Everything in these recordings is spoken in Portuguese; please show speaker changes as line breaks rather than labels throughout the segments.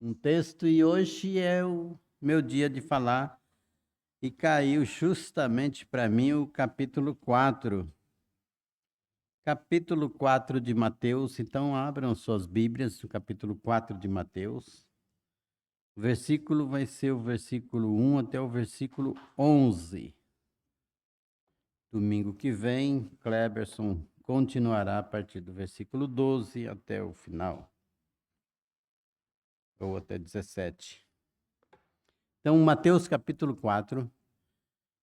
um texto e hoje é o meu dia de falar e caiu justamente para mim o capítulo 4. Capítulo 4 de Mateus, então abram suas Bíblias, o capítulo 4 de Mateus. O versículo vai ser o versículo 1 até o versículo 11. Domingo que vem, Kleberson continuará a partir do versículo 12 até o final, ou até 17. Então, Mateus capítulo 4,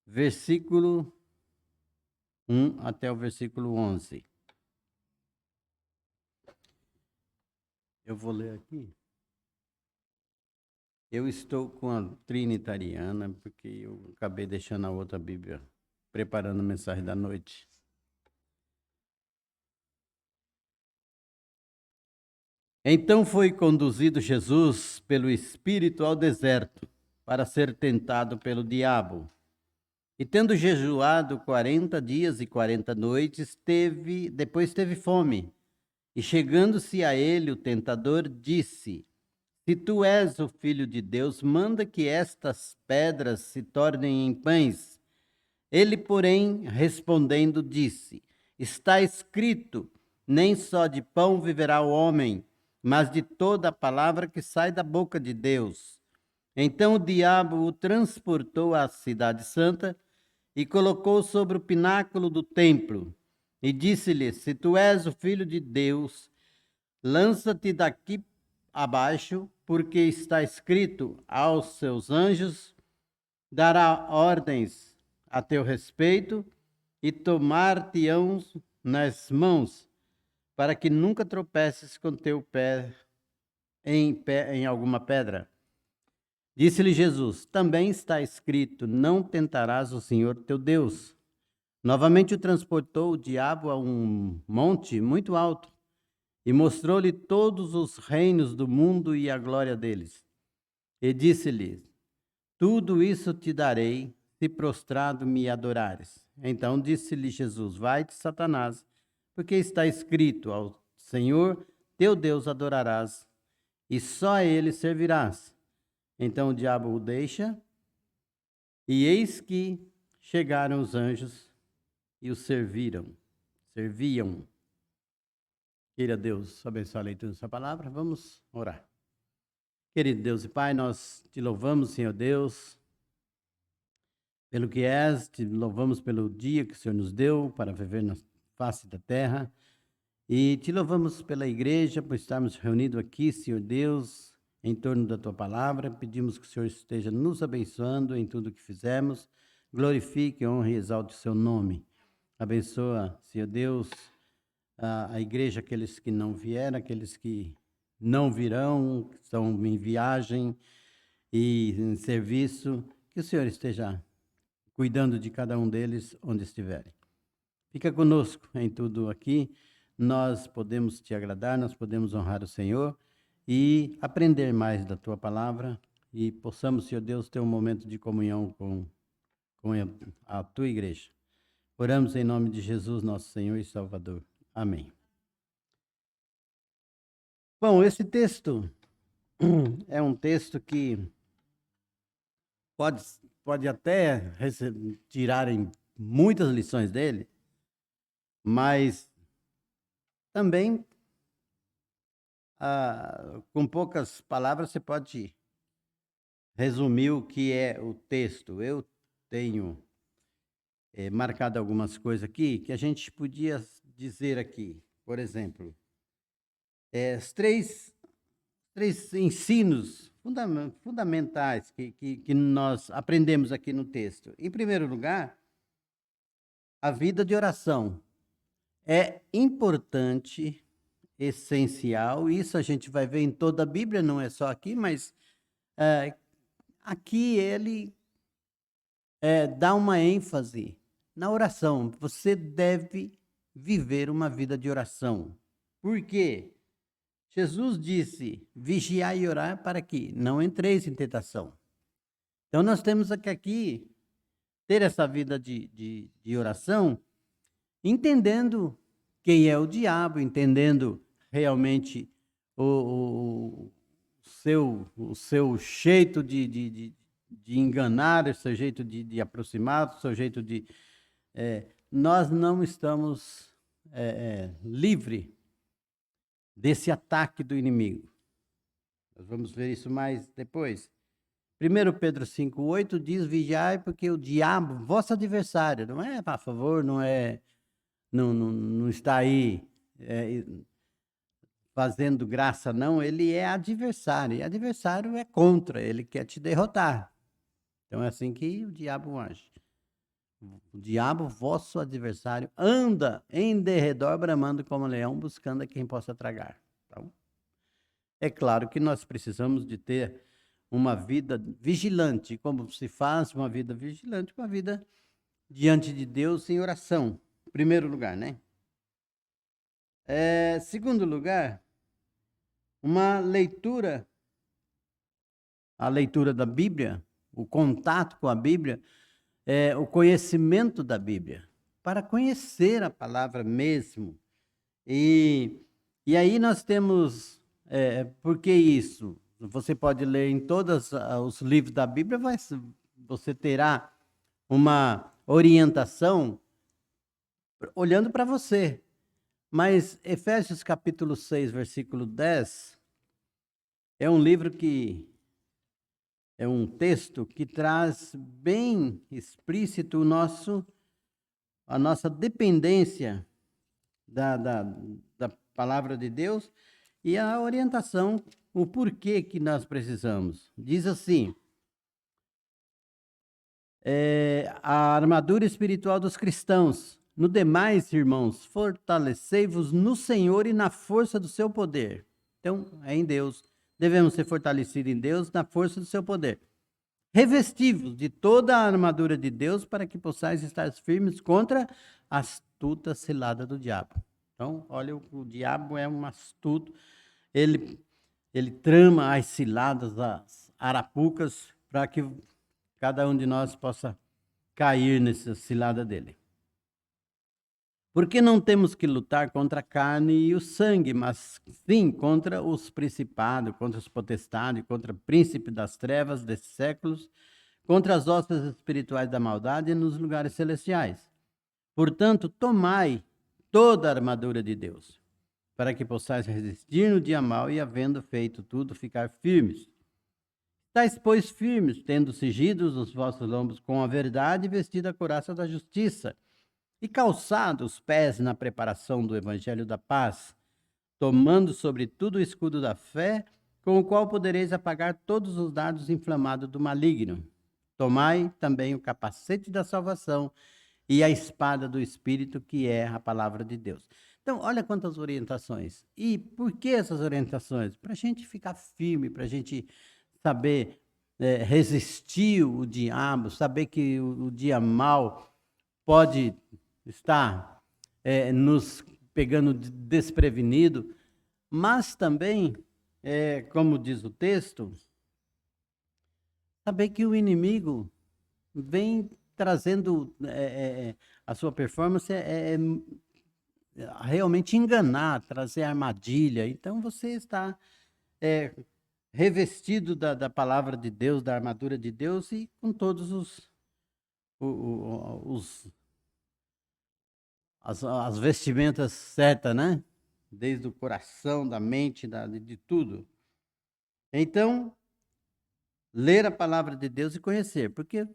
versículo 1 até o versículo 11. Eu vou ler aqui. Eu estou com a Trinitariana, porque eu acabei deixando a outra Bíblia, preparando a mensagem da noite. Então foi conduzido Jesus pelo Espírito ao deserto, para ser tentado pelo diabo. E tendo jejuado 40 dias e 40 noites, depois teve fome. E chegando-se a ele, o tentador disse: Se tu és o Filho de Deus, manda que estas pedras se tornem em pães. Ele, porém, respondendo, disse: Está escrito: Nem só de pão viverá o homem, mas de toda a palavra que sai da boca de Deus. Então o diabo o transportou à cidade santa e colocou sobre o pináculo do templo. E disse-lhe: Se tu és o Filho de Deus, lança-te daqui abaixo, porque está escrito: aos seus anjos dará ordens a teu respeito e tomar-te-ão nas mãos, para que nunca tropeces com teu pé em alguma pedra. Disse-lhe Jesus: Também está escrito: Não tentarás o Senhor teu Deus. Novamente o transportou o diabo a um monte muito alto e mostrou-lhe todos os reinos do mundo e a glória deles. E disse-lhe: Tudo isso te darei, se prostrado me adorares. Então disse-lhe Jesus: Vai-te, Satanás, porque está escrito: Ao Senhor teu Deus adorarás, e só a ele servirás. Então o diabo o deixa, e eis que chegaram os anjos e o serviam. Queira Deus abençoe a leitura dessa palavra. Vamos orar. Querido Deus e Pai, nós te louvamos, Senhor Deus, pelo que és, te louvamos pelo dia que o Senhor nos deu para viver na face da terra. E te louvamos pela igreja, por estarmos reunidos aqui, Senhor Deus, em torno da tua palavra. Pedimos que o Senhor esteja nos abençoando em tudo o que fizemos. Glorifique, honre e exalte o seu nome. Abençoa, Senhor Deus, a igreja, aqueles que não vieram, aqueles que não virão, que estão em viagem e em serviço. Que o Senhor esteja cuidando de cada um deles onde estiverem. Fica conosco em tudo aqui. Nós podemos te agradar, nós podemos honrar o Senhor e aprender mais da tua palavra e possamos, Senhor Deus, ter um momento de comunhão com a tua igreja. Oramos em nome de Jesus, nosso Senhor e Salvador. Amém. Bom, esse texto é um texto que pode até tirarem muitas lições dele, mas também, com poucas palavras, você pode resumir o que é o texto. Eu tenho marcado algumas coisas aqui que a gente podia dizer aqui. Por exemplo, os três ensinos fundamentais que nós aprendemos aqui no texto. Em primeiro lugar, a vida de oração é importante, essencial. Isso a gente vai ver em toda a Bíblia, não é só aqui, mas aqui ele dá uma ênfase na oração. Você deve viver uma vida de oração. Por quê? Jesus disse: vigiai e orar para que não entreis em tentação. Então nós temos aqui ter essa vida de oração, entendendo quem é o diabo, entendendo realmente o o seu jeito de enganar, o seu jeito de aproximar, o seu jeito de... nós não estamos livres desse ataque do inimigo. Nós vamos ver isso mais depois. 1 Pedro 5,8 diz: vigiai, porque o diabo, vosso adversário, não é a favor, não está aí fazendo graça, não, ele é adversário, e adversário é contra, ele quer te derrotar. Então é assim que o diabo age. O diabo, vosso adversário, anda em derredor, bramando como leão, buscando a quem possa tragar. Então, é claro que nós precisamos de ter uma vida vigilante. Como se faz uma vida vigilante? Uma vida diante de Deus em oração, em primeiro lugar, né? Segundo lugar, uma leitura, a leitura da Bíblia, o contato com a Bíblia, o conhecimento da Bíblia, para conhecer a palavra mesmo. E aí nós temos, por que isso? Você pode ler em todos os livros da Bíblia, você terá uma orientação olhando para você. Mas Efésios capítulo 6, versículo 10, é um livro que é um texto que traz bem explícito a nossa dependência da palavra de Deus e a orientação, o porquê que nós precisamos. Diz assim: a armadura espiritual dos cristãos. No demais, irmãos, fortalecei-vos no Senhor e na força do seu poder. Então, é em Deus. Devemos ser fortalecidos em Deus, na força do seu poder. Revesti-vos de toda a armadura de Deus, para que possais estar firmes contra a astuta cilada do diabo. Então, olha, o diabo é um astuto. Ele trama as ciladas, as arapucas, para que cada um de nós possa cair nessa cilada dele. Porque não temos que lutar contra a carne e o sangue, mas sim contra os principados, contra os potestades, contra o príncipe das trevas desses séculos, contra as hostes espirituais da maldade nos lugares celestiais. Portanto, tomai toda a armadura de Deus, para que possais resistir no dia mau e, havendo feito tudo, ficar firmes. Estais, pois, firmes, tendo cingidos os vossos lombos com a verdade e vestida a couraça da justiça, e calçados os pés na preparação do evangelho da paz, tomando sobretudo o escudo da fé, com o qual podereis apagar todos os dardos inflamados do maligno. Tomai também o capacete da salvação e a espada do Espírito, que é a palavra de Deus. Então, olha quantas orientações. E por que essas orientações? Para a gente ficar firme, para a gente saber resistir o diabo, saber que o dia mau pode estar nos pegando desprevenido, mas também, como diz o texto, saber que o inimigo vem trazendo a sua performance realmente enganar, trazer armadilha. Então você está revestido da palavra de Deus, da armadura de Deus e com todos as vestimentas certas, né? Desde o coração, da mente, de tudo. Então, ler a palavra de Deus e conhecer, porque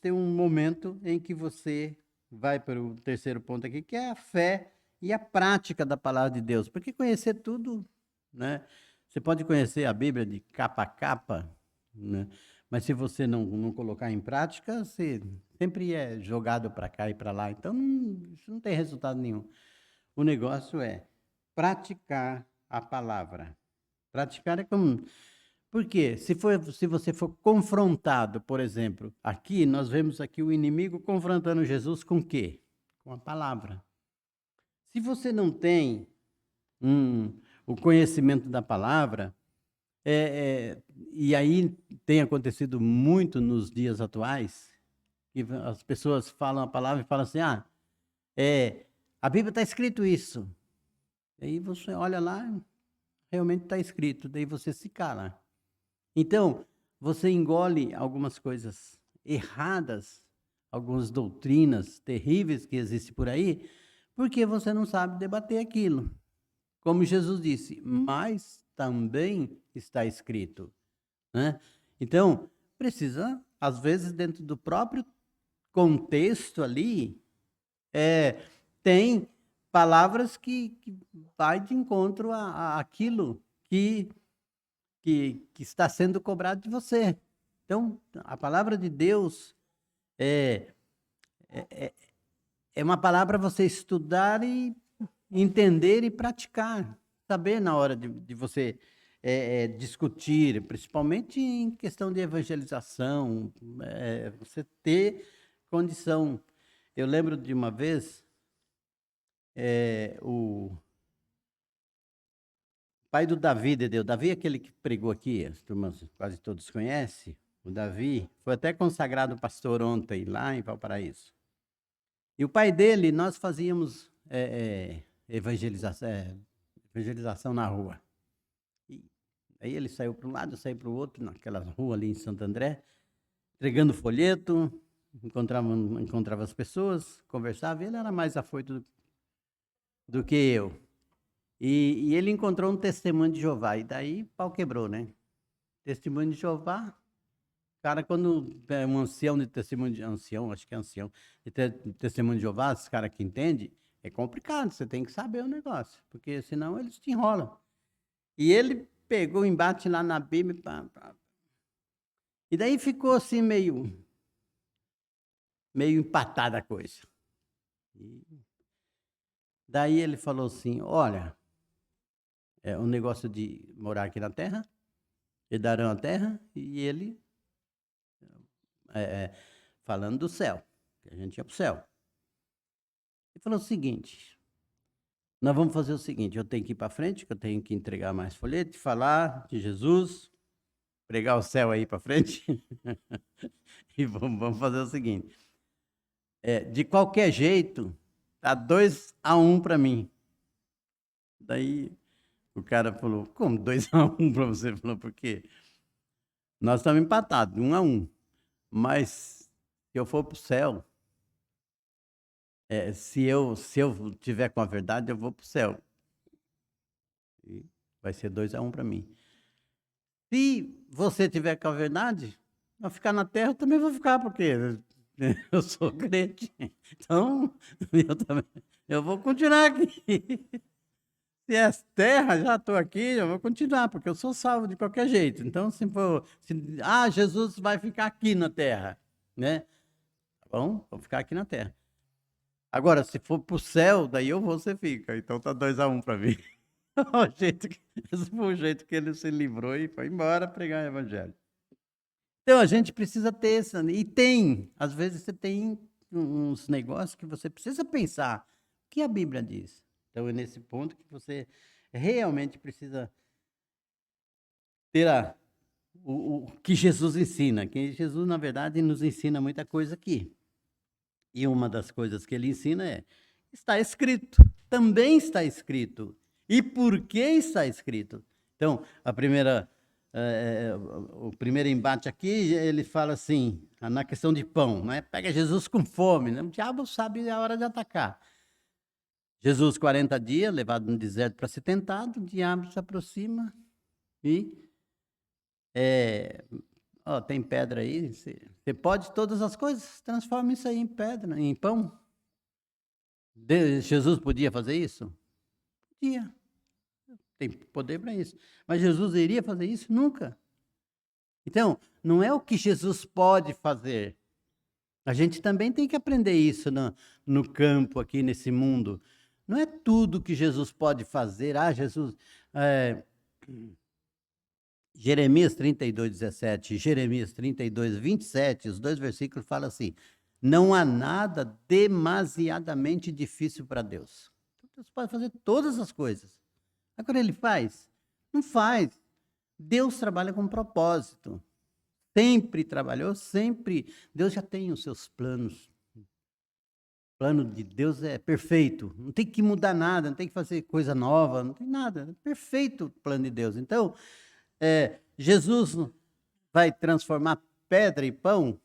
tem um momento em que você vai para o terceiro ponto aqui, que é a fé e a prática da palavra de Deus. Porque conhecer tudo, né? Você pode conhecer a Bíblia de capa a capa, né? Mas se você não colocar em prática, você sempre é jogado para cá e para lá. Então, isso não tem resultado nenhum. O negócio é praticar a palavra. Praticar é como... Por quê? Se você for confrontado, por exemplo, aqui, nós vemos aqui o inimigo confrontando Jesus com o quê? Com a palavra. Se você não tem o conhecimento da palavra, e aí tem acontecido muito nos dias atuais, que as pessoas falam a palavra e falam assim, a Bíblia está escrito isso. Aí você olha lá, realmente está escrito, daí você se cala. Então, você engole algumas coisas erradas, algumas doutrinas terríveis que existem por aí, porque você não sabe debater aquilo. Como Jesus disse, mas também está escrito, né? Então, precisa, às vezes, dentro do próprio contexto ali, tem palavras que vai de encontro àquilo que está sendo cobrado de você. Então, a palavra de Deus é, é uma palavra para você estudar e entender e praticar. Saber na hora de você discutir, principalmente em questão de evangelização, você ter condição. Eu lembro de uma vez, o pai do Davi, Dedeu. Davi é aquele que pregou aqui, as turmas quase todos conhecem. O Davi foi até consagrado pastor ontem, lá em Valparaíso. E o pai dele, nós fazíamos evangelização na rua. E aí ele saiu para um lado, eu saí para o outro, naquela rua ali em Santo André, entregando folheto, encontrava as pessoas, conversava, e ele era mais afoito do que eu. E ele encontrou um testemunho de Jeová, e daí pau quebrou, né? Testemunho de Jeová, cara, quando é um ancião de testemunho de ancião, acho que é ancião, de testemunho de Jeová, esse cara que entende, é complicado, você tem que saber o negócio, porque senão eles te enrolam. E ele pegou o embate lá na Bíblia, e daí ficou assim meio empatada a coisa. E daí ele falou assim, olha, é um negócio de morar aqui na terra, e darão a terra, e ele falando do céu, que a gente ia para o céu. Ele falou o seguinte, nós vamos fazer o seguinte, eu tenho que ir para frente, que eu tenho que entregar mais folheto, falar de Jesus, pregar o céu aí para frente, e vamos fazer o seguinte, de qualquer jeito, tá 2-1 para mim. Daí o cara falou, como 2-1 para você? Falou, porque nós estamos empatados, 1-1, mas se eu for para o céu, se eu tiver com a verdade, eu vou para o céu. E vai ser 2-1 para mim. Se você tiver com a verdade, vai ficar na terra, eu também vou ficar, porque eu sou crente. Então, eu vou continuar aqui. Se é terra, já estou aqui, eu vou continuar, porque eu sou salvo de qualquer jeito. Então, Jesus vai ficar aqui na terra, né? Tá bom, vou ficar aqui na terra. Agora, se for para o céu, daí você fica. Então tá 2-1 para mim. Esse foi o jeito que ele se livrou e foi embora pregar o evangelho. Então, a gente precisa ter isso. E tem, às vezes você tem uns negócios que você precisa pensar. O que a Bíblia diz? Então, é nesse ponto que você realmente precisa ter o que Jesus ensina. Que Jesus, na verdade, nos ensina muita coisa aqui. E uma das coisas que ele ensina está escrito. Também está escrito. E por que está escrito? Então, o primeiro embate aqui, ele fala assim, na questão de pão, né? Pega Jesus com fome, né? O diabo sabe a hora de atacar. Jesus, 40 dias, levado no deserto para ser tentado, o diabo se aproxima e tem pedra aí, você pode todas as coisas, transforma isso aí em pedra, em pão. Jesus podia fazer isso? Podia. Tem poder para isso. Mas Jesus iria fazer isso? Nunca. Então, não é o que Jesus pode fazer. A gente também tem que aprender isso no campo, aqui nesse mundo. Não é tudo que Jesus pode fazer. Jesus... Jeremias 32:17 e Jeremias 32:27, os dois versículos falam assim, não há nada demasiadamente difícil para Deus. Deus pode fazer todas as coisas. Agora ele faz? Não faz. Deus trabalha com propósito. Sempre trabalhou, sempre. Deus já tem os seus planos plano de Deus é perfeito, não tem que mudar nada, não tem que fazer coisa nova, não tem nada, é perfeito o plano de Deus. Então, Jesus vai transformar pedra em pão?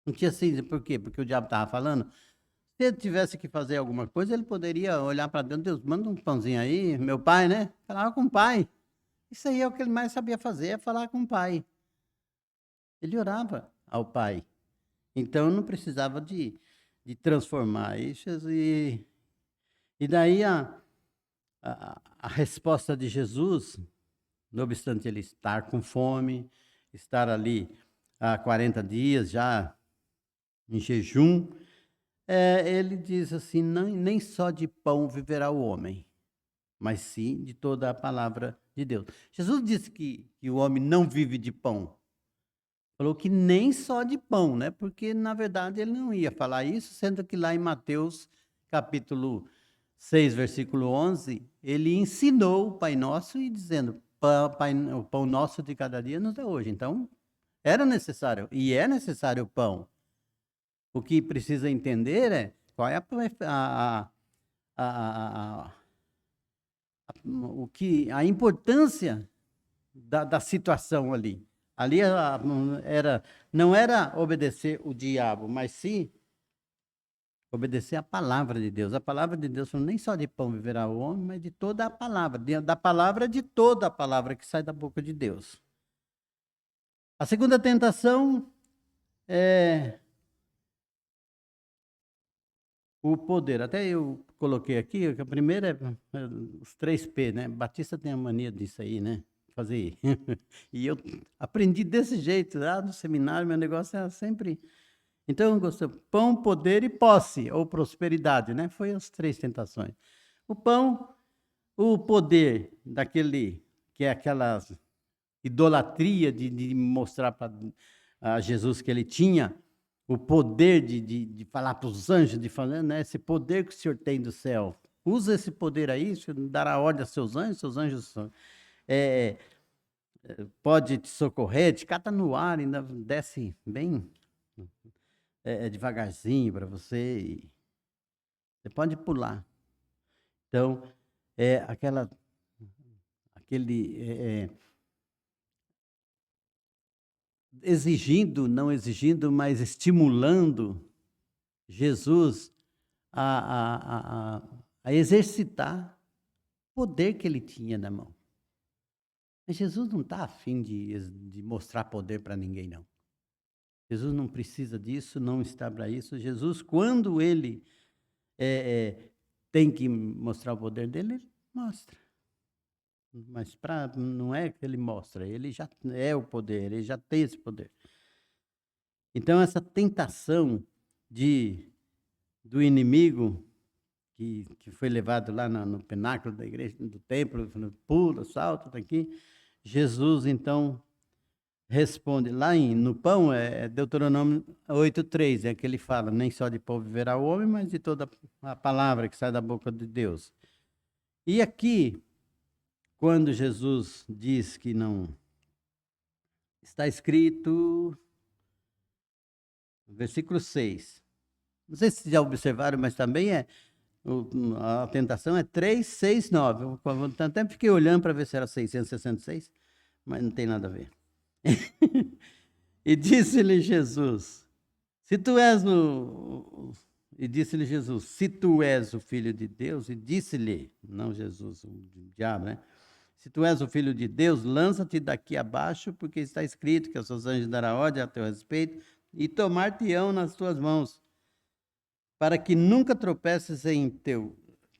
Não tinha sido, por quê? Porque o diabo estava falando. Se ele tivesse que fazer alguma coisa, ele poderia olhar para Deus, Deus, manda um pãozinho aí, meu pai, né? Falava com o pai. Isso aí é o que ele mais sabia fazer, é falar com o pai. Ele orava ao pai. Então, não precisava de transformar isso. E daí a resposta de Jesus, não obstante ele estar com fome, estar ali há 40 dias já em jejum, ele diz assim, nem só de pão viverá o homem, mas sim de toda a palavra de Deus. Jesus disse que o homem não vive de pão. Falou que nem só de pão, né? Porque, na verdade, ele não ia falar isso, sendo que lá em Mateus, capítulo 6, versículo 11, ele ensinou o Pai Nosso e dizendo, o pão nosso de cada dia nos dá hoje. Então, era necessário, e é necessário o pão. O que precisa entender é qual é a importância da situação ali. Ali não era obedecer o diabo, mas sim obedecer a palavra de Deus. A palavra de Deus falou, nem só de pão viverá o homem, mas de toda a palavra, da palavra de toda a palavra que sai da boca de Deus. A segunda tentação é o poder. Até eu coloquei aqui, que a primeira é os 3P, né? Batista tem a mania disso aí, né? Fazer. E eu aprendi desse jeito, lá no seminário, meu negócio era sempre. Então, eu gostei. Pão, poder e posse, ou prosperidade, né? Foi as 3 tentações. O pão, o poder daquele, que é aquela idolatria de mostrar para Jesus que ele tinha o poder de falar para os anjos, de falar, né? Esse poder que o Senhor tem do céu. Usa esse poder aí, o Senhor dará ordem aos seus anjos pode te socorrer, te cata no ar, ainda desce bem devagarzinho para você. E você pode pular. Então, aquele exigindo, não exigindo, mas estimulando Jesus a exercitar o poder que ele tinha na mão. Mas Jesus não está afim de mostrar poder para ninguém, não. Jesus não precisa disso, não está para isso. Jesus, quando ele tem que mostrar o poder dele, ele mostra. Mas não é que ele mostra, ele já é o poder, ele já tem esse poder. Então, essa tentação do inimigo, que foi levado lá no pináculo da igreja, do templo, falando, pula, salta, tá aqui. Jesus, então, responde, lá no pão, Deuteronômio 8:3, é que ele fala, nem só de pão viverá o homem, mas de toda a palavra que sai da boca de Deus. E aqui, quando Jesus diz que não está escrito, versículo 6, não sei se já observaram, mas também a tentação é 3, 6, 9. Eu até fiquei olhando para ver se era 666, mas não tem nada a ver. E disse-lhe Jesus, se tu és o filho de Deus, e disse-lhe, não Jesus, o diabo, né? Se tu és o filho de Deus, lança-te daqui abaixo, porque está escrito que aos seus anjos dará ordem a teu respeito, e tomar-te-ão nas tuas mãos, para que nunca tropeces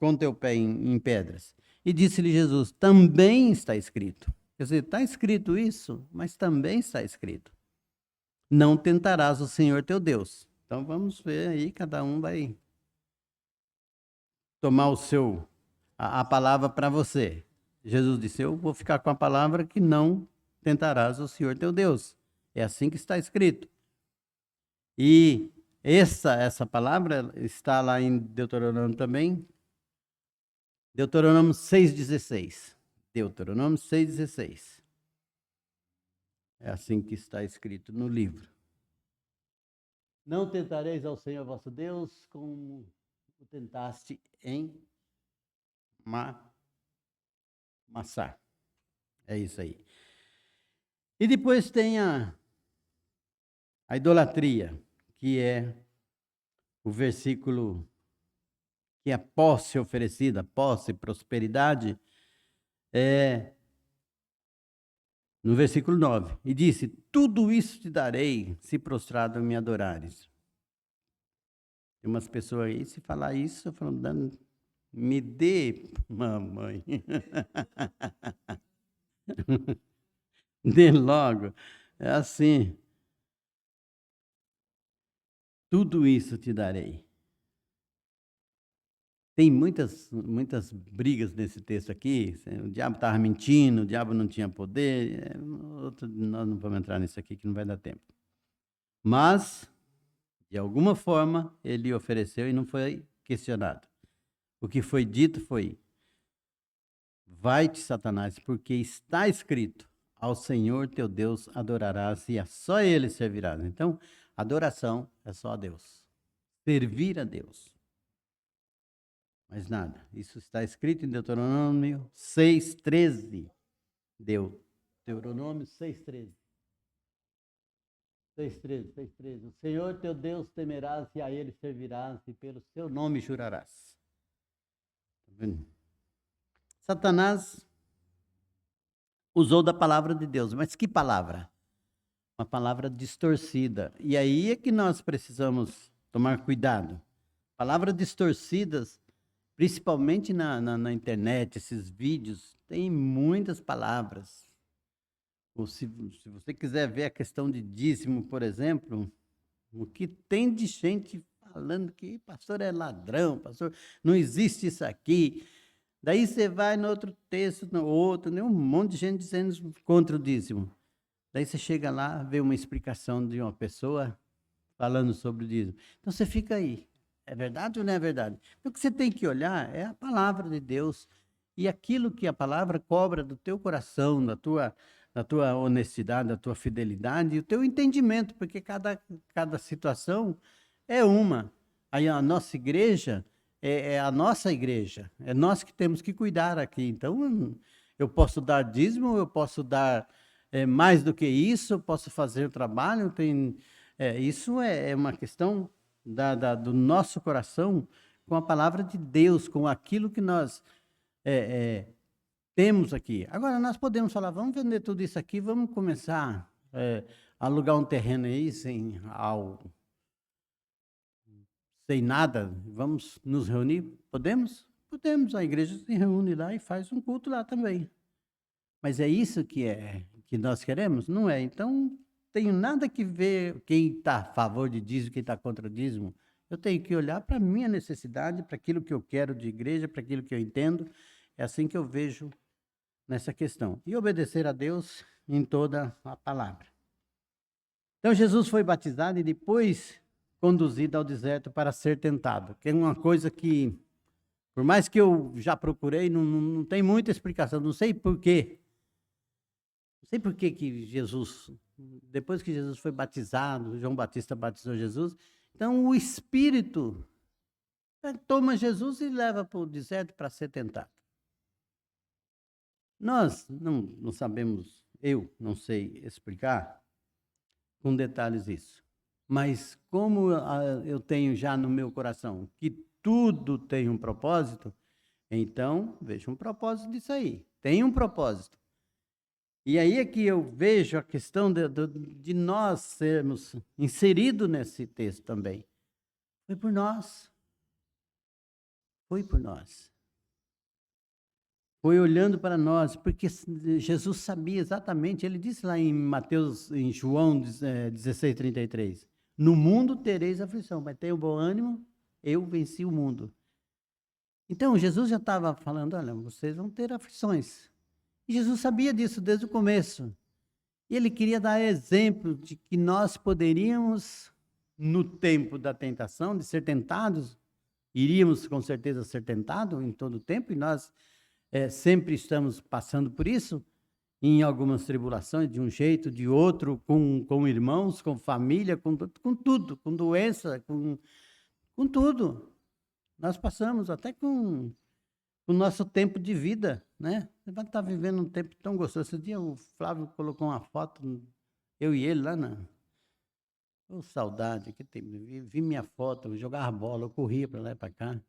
com teu pé em pedras. E disse-lhe Jesus, também está escrito. Quer dizer, está escrito isso, mas também está escrito. Não tentarás o Senhor teu Deus. Então vamos ver aí, cada um vai tomar a palavra para você. Jesus disse, eu vou ficar com a palavra que não tentarás o Senhor teu Deus. É assim que está escrito. E essa palavra está lá em Deuteronômio também. Deuteronômio 6,16. Deuteronômio 6,16. É assim que está escrito no livro. Não tentareis ao Senhor vosso Deus como o tentaste em Massá. É isso aí. E depois tem a idolatria, que é o versículo que é posse oferecida, posse, prosperidade, no versículo 9. E disse: tudo isso te darei, se prostrado me adorares. Tem umas pessoas aí, se falar isso, eu falo, me dê, mamãe. Dê logo. É assim. Tudo isso te darei. Tem muitas brigas nesse texto aqui. O diabo estava mentindo, o diabo não tinha poder. Nós não vamos entrar nisso aqui, que não vai dar tempo. Mas, de alguma forma, ele ofereceu e não foi questionado. O que foi dito foi: vai-te, Satanás, porque está escrito: ao Senhor teu Deus adorarás e a só Ele servirás. Então, adoração é só a Deus. Servir a Deus. Mais nada. Isso está escrito em Deuteronômio 6,13. Deuteronômio 6,13. 6,13. O Senhor teu Deus temerás e a Ele servirás e pelo seu nome jurarás. Tá vendo? Satanás usou da palavra de Deus, mas que palavra? Uma palavra distorcida. E aí é que nós precisamos tomar cuidado. Palavras distorcidas, principalmente na internet, esses vídeos, tem muitas palavras. Ou se você quiser ver a questão de dízimo, por exemplo, o que tem de gente falando que pastor é ladrão, pastor, não existe isso aqui. Daí você vai no outro texto, no outro, um monte de gente dizendo contra o dízimo. Daí você chega lá, vê uma explicação de uma pessoa falando sobre o dízimo. Então você fica aí. É verdade ou não é verdade? Então, o que você tem que olhar é a palavra de Deus e aquilo que a palavra cobra do teu coração, da tua honestidade, da tua fidelidade e o teu entendimento, porque cada situação é uma. Aí a nossa igreja é a nossa igreja, é nós que temos que cuidar aqui. Então, eu posso dar dízimo, eu posso dar mais do que isso, eu posso fazer o trabalho, isso é uma questão do nosso coração com a palavra de Deus, com aquilo que nós temos aqui. Agora, nós podemos falar, vamos vender tudo isso aqui, vamos começar a alugar um terreno aí sem nada, vamos nos reunir? Podemos? Podemos, a igreja se reúne lá e faz um culto lá também. Mas é isso que nós queremos? Não é. Então, tenho nada que ver quem está a favor de dízimo, quem está contra o dízimo. Eu tenho que olhar para a minha necessidade, para aquilo que eu quero de igreja, para aquilo que eu entendo. É assim que eu vejo nessa questão. E obedecer a Deus em toda a palavra. Então, Jesus foi batizado e depois conduzido ao deserto para ser tentado, que é uma coisa que, por mais que eu já procurei, não tem muita explicação, não sei por quê. Não sei por que Jesus, depois que Jesus foi batizado, João Batista batizou Jesus, então o Espírito toma Jesus e leva para o deserto para ser tentado. Nós não sabemos, eu não sei explicar com detalhes isso. Mas como eu tenho já no meu coração que tudo tem um propósito, então vejo um propósito disso aí. Tem um propósito. E aí é que eu vejo a questão de nós sermos inseridos nesse texto também. Foi por nós. Foi por nós. Foi olhando para nós, porque Jesus sabia exatamente, ele disse lá em João 16:33, no mundo tereis aflição, mas tenham bom ânimo, eu venci o mundo. Então, Jesus já estava falando, olha, vocês vão ter aflições. E Jesus sabia disso desde o começo. E ele queria dar exemplo de que nós poderíamos, no tempo da tentação, de ser tentados, iríamos com certeza ser tentados em todo o tempo, e nós sempre estamos passando por isso. em algumas tribulações, de um jeito, de outro, com irmãos, com família, com tudo, com doença, com tudo. Nós passamos até com o nosso tempo de vida, né? Você vai estar vivendo um tempo tão gostoso. Esse dia o Flávio colocou uma foto, eu e ele lá na... Oh, saudade, que tem, vi minha foto, eu jogava bola, eu corria para lá e para cá.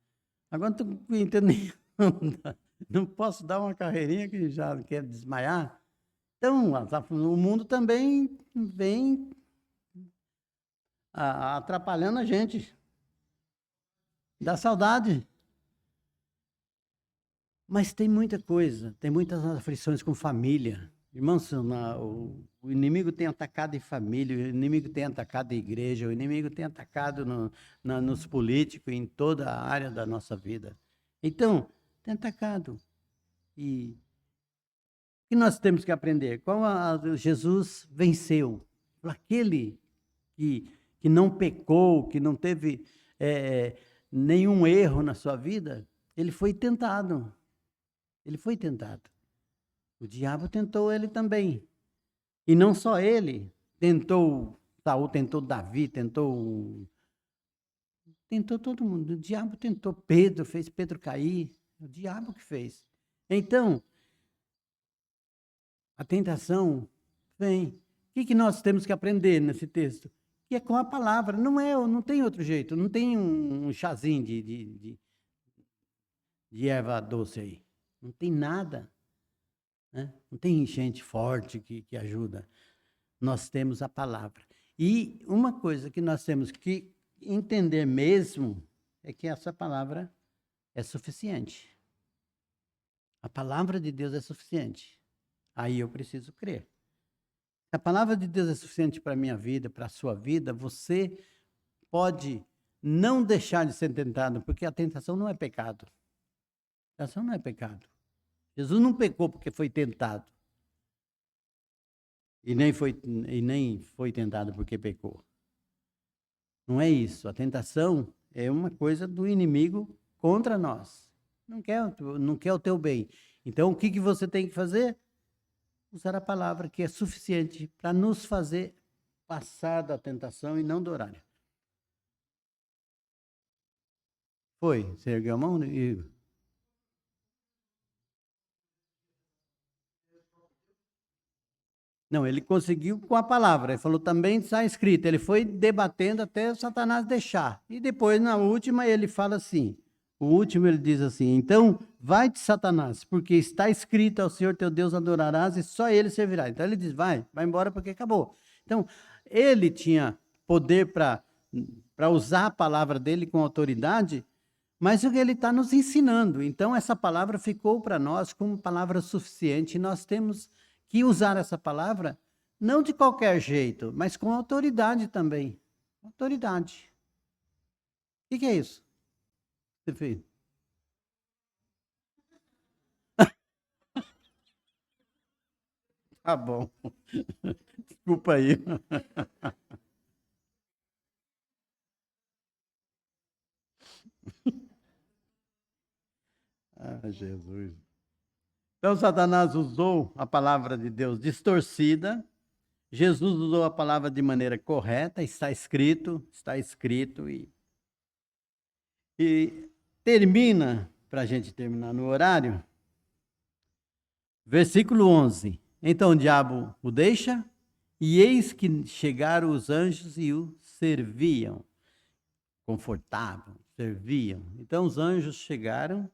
Agora não estou entendendo nem... Não posso dar uma carreirinha que já quer desmaiar. Então, o mundo também vem atrapalhando a gente. Dá saudade. Mas tem muita coisa, tem muitas aflições com família. Irmãos, o inimigo tem atacado em família, o inimigo tem atacado a igreja, o inimigo tem atacado nos políticos, em toda a área da nossa vida. Então, tem atacado. E o que nós temos que aprender? Jesus venceu. Aquele que não pecou, que não teve nenhum erro na sua vida, ele foi tentado. Ele foi tentado. O diabo tentou ele também. E não só ele. Tentou Saul, tentou Davi, tentou todo mundo. O diabo tentou Pedro, fez Pedro cair. O diabo que fez. Então, a tentação vem. O que nós temos que aprender nesse texto? Que é com a palavra. Não tem outro jeito. Não tem um chazinho de erva doce aí. Não tem nada. Né? Não tem gente forte que ajuda. Nós temos a palavra. E uma coisa que nós temos que entender mesmo é que essa palavra é suficiente. A palavra de Deus é suficiente. Aí eu preciso crer. Se a palavra de Deus é suficiente para a minha vida, para a sua vida, você pode não deixar de ser tentado, porque a tentação não é pecado. A tentação não é pecado. Jesus não pecou porque foi tentado. E nem foi tentado porque pecou. Não é isso. A tentação é uma coisa do inimigo contra nós. Não quer o teu bem. Então, o que você tem que fazer? Usar a palavra que é suficiente para nos fazer passar da tentação e não do horário. Foi? Você ergueu a mão? Não, ele conseguiu com a palavra. Ele falou, também está escrito. Ele foi debatendo até Satanás deixar. E depois, na última, ele fala assim. O último, ele diz assim, então, vai-te, Satanás, porque está escrito ao Senhor teu Deus adorarás e só ele servirá. Então, ele diz, vai embora porque acabou. Então, ele tinha poder para usar a palavra dele com autoridade, mas o que ele está nos ensinando. Então, essa palavra ficou para nós como palavra suficiente. E nós temos que usar essa palavra não de qualquer jeito, mas com autoridade também. Autoridade. O que é isso? Você fez? Tá bom. Desculpa aí. Ah, Jesus. Então, Satanás usou a palavra de Deus distorcida. Jesus usou a palavra de maneira correta. Está escrito. E termina, para a gente terminar no horário, versículo 11. Então o diabo o deixa, e eis que chegaram os anjos e o serviam. Confortavam, serviam. Então os anjos chegaram,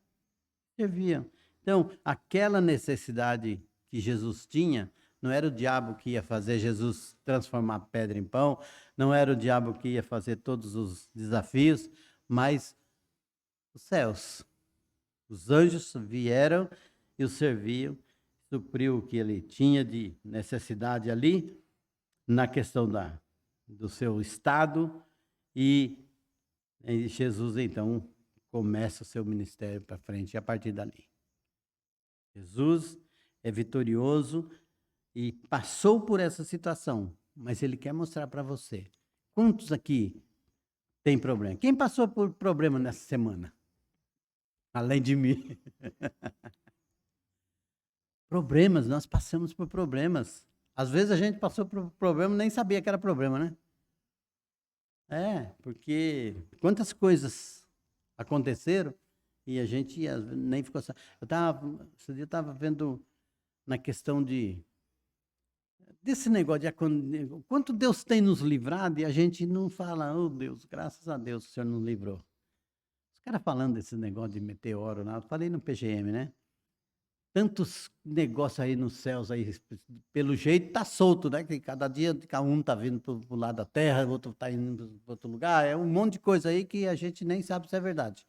serviam. Então, aquela necessidade que Jesus tinha, não era o diabo que ia fazer Jesus transformar pedra em pão, não era o diabo que ia fazer todos os desafios, mas os céus. Os anjos vieram e o serviam, supriu o que ele tinha de necessidade ali, na questão do seu estado, e Jesus, então, começa o seu ministério para frente a partir dali. Jesus é vitorioso e passou por essa situação, mas ele quer mostrar para você. Quantos aqui tem problema? Quem passou por problema nessa semana? Além de mim. Problemas, nós passamos por problemas. Às vezes a gente passou por problema e nem sabia que era problema, né? Porque quantas coisas aconteceram e a gente nem ficou sabendo. Esse dia eu estava vendo na questão desse negócio de quanto Deus tem nos livrado e a gente não fala, oh Deus, graças a Deus o Senhor nos livrou. Os caras falando desse negócio de meteoro, eu falei no PGM, né? Tantos negócios aí nos céus, aí, pelo jeito tá solto, né? Que cada dia um tá vindo pro lado da Terra, o outro tá indo para outro lugar, é um monte de coisa aí que a gente nem sabe se é verdade.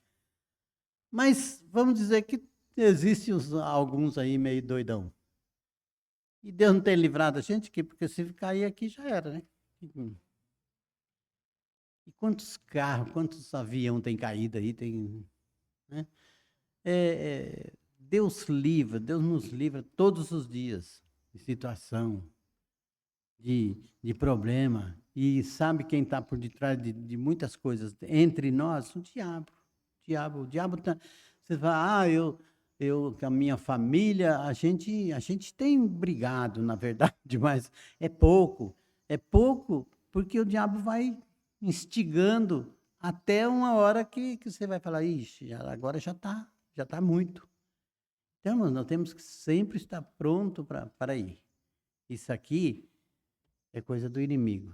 Mas vamos dizer que existem alguns aí meio doidão. E Deus não tem livrado a gente aqui, porque se cair aqui já era, né? E quantos carros, quantos aviões tem caído aí, né? Deus nos livra todos os dias de situação, de problema. E sabe quem está por detrás de muitas coisas entre nós? O diabo. O diabo tá. Você fala, eu com a minha família, a gente tem brigado, na verdade, mas é pouco. É pouco porque o diabo vai instigando até uma hora que você vai falar, ixi, agora já tá muito. Então, nós temos que sempre estar pronto para ir. Isso aqui é coisa do inimigo.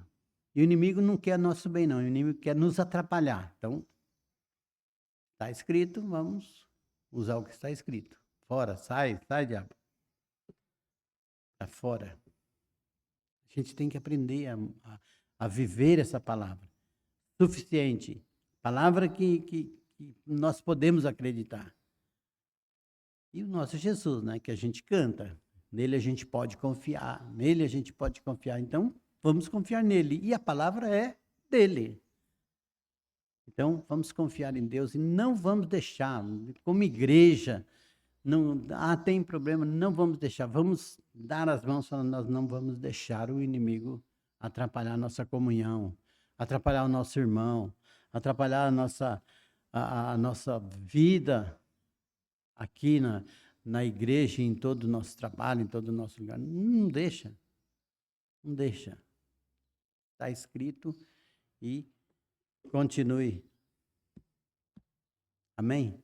E o inimigo não quer nosso bem, não. O inimigo quer nos atrapalhar. Então, está escrito, vamos usar o que está escrito. Fora, sai, diabo. Está fora. A gente tem que aprender a viver essa palavra. Suficiente. Palavra que nós podemos acreditar. E o nosso Jesus, né, que a gente canta. Nele a gente pode confiar. Nele a gente pode confiar. Então, vamos confiar nele. E a palavra é dele. Então, vamos confiar em Deus e não vamos deixar, como igreja, não, tem problema, não vamos deixar, vamos dar as mãos, falando, nós não vamos deixar o inimigo atrapalhar a nossa comunhão, atrapalhar o nosso irmão, atrapalhar a nossa vida aqui na igreja, em todo o nosso trabalho, em todo o nosso lugar. Não deixa, não deixa. Está escrito e continue. Amém?